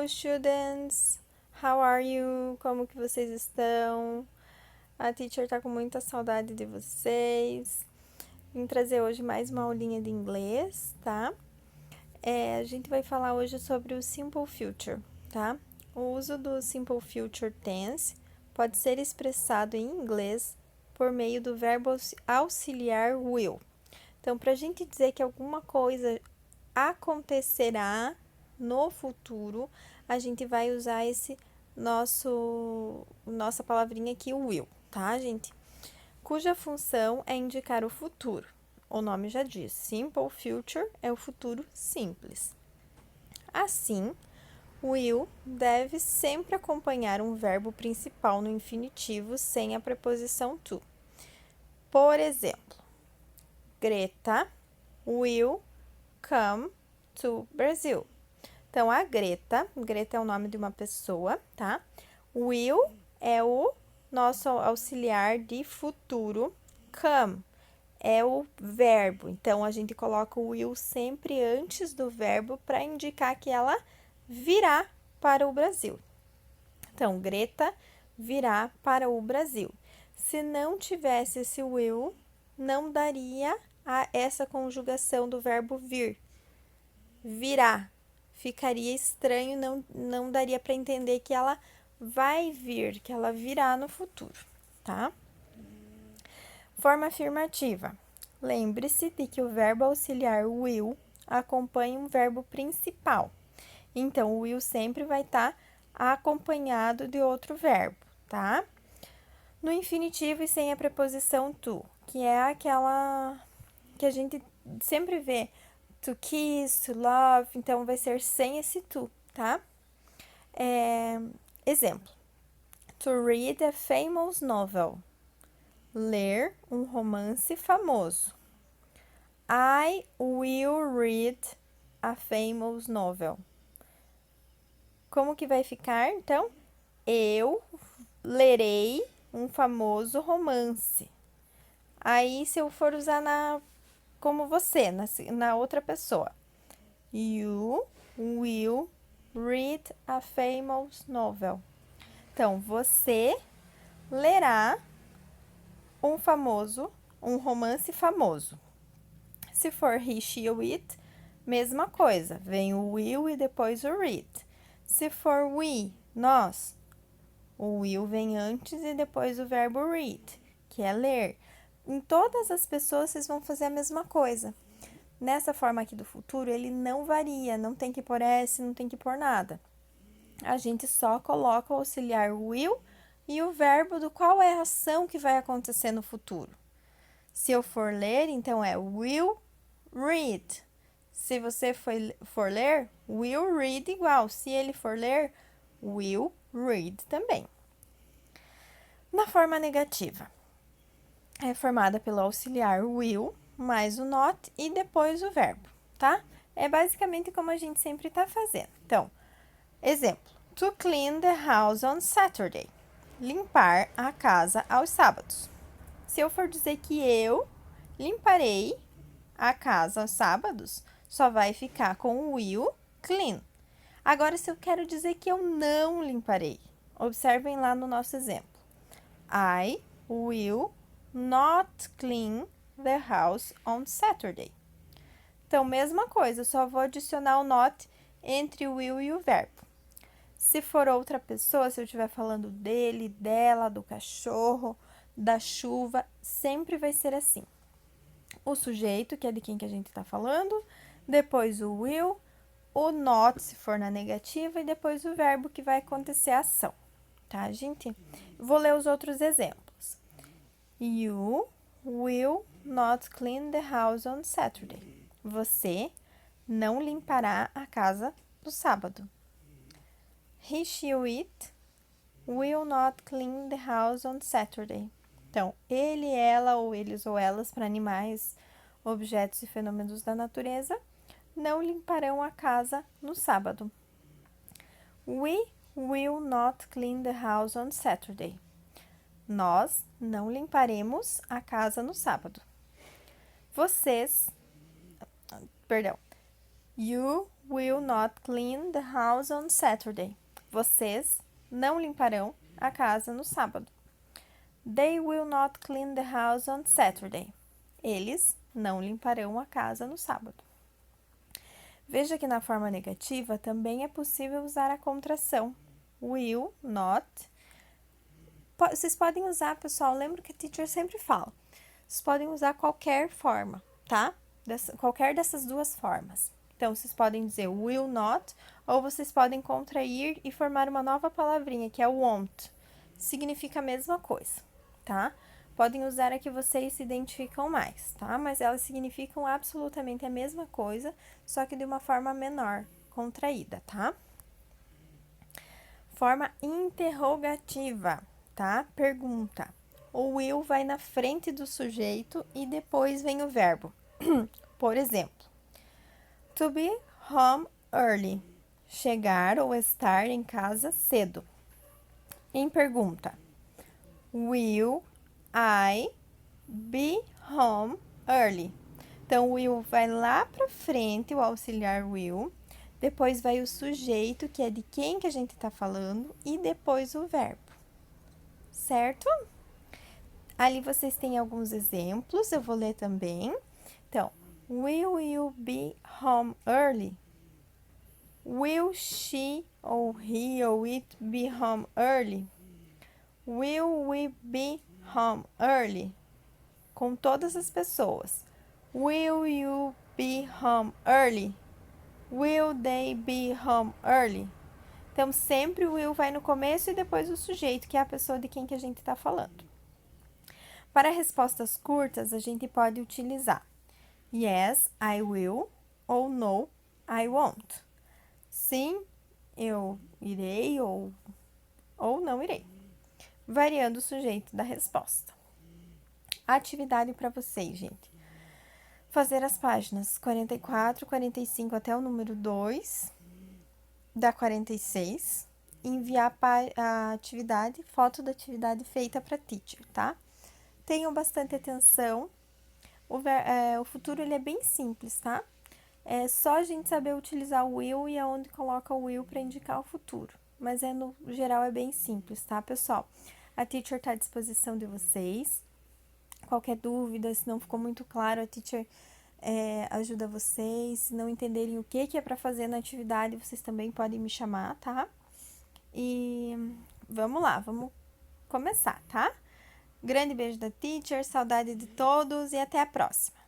Hello, students! How are you? Como que vocês estão? A teacher tá com muita saudade de vocês. Vim trazer hoje mais uma aulinha de inglês, tá? A gente vai falar hoje sobre o Simple Future, tá? O uso do Simple Future Tense pode ser expressado em inglês por meio do verbo auxiliar will. Então, para a gente dizer que alguma coisa acontecerá no futuro, a gente vai usar nossa palavrinha aqui, o will, tá, gente? Cuja função é indicar o futuro. O nome já diz, Simple Future é o futuro simples. Assim, will deve sempre acompanhar um verbo principal no infinitivo sem a preposição to. Por exemplo, Greta will come to Brazil. Então, a Greta é o nome de uma pessoa, tá? Will é o nosso auxiliar de futuro. Come é o verbo. Então, a gente coloca o will sempre antes do verbo para indicar que ela virá para o Brasil. Então, Greta virá para o Brasil. Se não tivesse esse will, não daria essa conjugação do verbo vir. Virá. Ficaria estranho, não daria para entender que ela vai vir, que ela virá no futuro, tá? Forma afirmativa. Lembre-se de que o verbo auxiliar will acompanha um verbo principal. Então, o will sempre vai estar acompanhado de outro verbo, tá? No infinitivo e sem a preposição to, que é aquela que a gente sempre vê to kiss, to love, então vai ser sem esse to, tá? Exemplo. To read a famous novel. Ler um romance famoso. I will read a famous novel. Como que vai ficar, então? Eu lerei um famoso romance. Aí, se eu for usar como você, na outra pessoa. You will read a famous novel. Então, você lerá um romance famoso. Se for he, she ou it, mesma coisa. Vem o will e depois o read. Se for we, nós, o will vem antes e depois o verbo read, que é ler. Em todas as pessoas, vocês vão fazer a mesma coisa. Nessa forma aqui do futuro, ele não varia, não tem que pôr S, não tem que pôr nada. A gente só coloca o auxiliar will e o verbo do qual é a ação que vai acontecer no futuro. Se eu for ler, então é will read. Se você for ler, will read igual. Se ele for ler, will read também. Na forma negativa, é formada pelo auxiliar will, mais o not e depois o verbo, tá? É basicamente como a gente sempre está fazendo. Então, exemplo. To clean the house on Saturday. Limpar a casa aos sábados. Se eu for dizer que eu limparei a casa aos sábados, só vai ficar com o will clean. Agora, se eu quero dizer que eu não limparei, observem lá no nosso exemplo. I will not clean the house on Saturday. Então, mesma coisa, só vou adicionar o not entre o will e o verbo. Se for outra pessoa, se eu estiver falando dele, dela, do cachorro, da chuva, sempre vai ser assim. O sujeito, que é de quem que a gente está falando, depois o will, o not, se for na negativa, e depois o verbo que vai acontecer a ação, tá, gente? Vou ler os outros exemplos. You will not clean the house on Saturday. Você não limpará a casa no sábado. He, she, it will not clean the house on Saturday. Então, ele, ela, ou eles ou elas, para animais, objetos e fenômenos da natureza, não limparão a casa no sábado. We will not clean the house on Saturday. Nós não limparemos a casa no sábado. You will not clean the house on Saturday. Vocês não limparão a casa no sábado. They will not clean the house on Saturday. Eles não limparão a casa no sábado. Veja que na forma negativa também é possível usar a contração will not. Vocês podem usar, pessoal, lembra que a teacher sempre fala. Vocês podem usar qualquer forma, tá? Qualquer dessas duas formas. Então, vocês podem dizer will not, ou vocês podem contrair e formar uma nova palavrinha, que é won't. Significa a mesma coisa, tá? Podem usar a que vocês se identificam mais, tá? Mas elas significam absolutamente a mesma coisa, só que de uma forma menor, contraída, tá? Forma interrogativa, tá? Pergunta. O will vai na frente do sujeito e depois vem o verbo. Por exemplo, to be home early. Chegar ou estar em casa cedo. Em pergunta, will I be home early? Então, o will vai lá para frente, o auxiliar will. Depois vai o sujeito, que é de quem que a gente está falando, e depois o verbo, certo? Ali vocês têm alguns exemplos, eu vou ler também. Então, will you be home early? Will she ou he ou it be home early? Will we be home early? Com todas as pessoas. Will you be home early? Will they be home early? Então, sempre o will vai no começo e depois o sujeito, que é a pessoa de quem que a gente está falando. Para respostas curtas, a gente pode utilizar yes, I will, ou no, I won't. Sim, eu irei, ou não irei. Variando o sujeito da resposta. Atividade para vocês, gente. Fazer as páginas 44, 45 até o número 2, da 46, e enviar a atividade, foto da atividade feita para teacher, tá? Tenham bastante atenção. O futuro ele é bem simples, tá? É só a gente saber utilizar o will e aonde coloca o will para indicar o futuro. Mas no geral é bem simples, tá, pessoal? A teacher está à disposição de vocês. Qualquer dúvida, se não ficou muito claro, a teacher ajuda vocês. Se não entenderem o que é para fazer na atividade, vocês também podem me chamar, tá? E vamos lá, vamos começar, tá? Grande beijo da teacher, saudade de todos e até a próxima!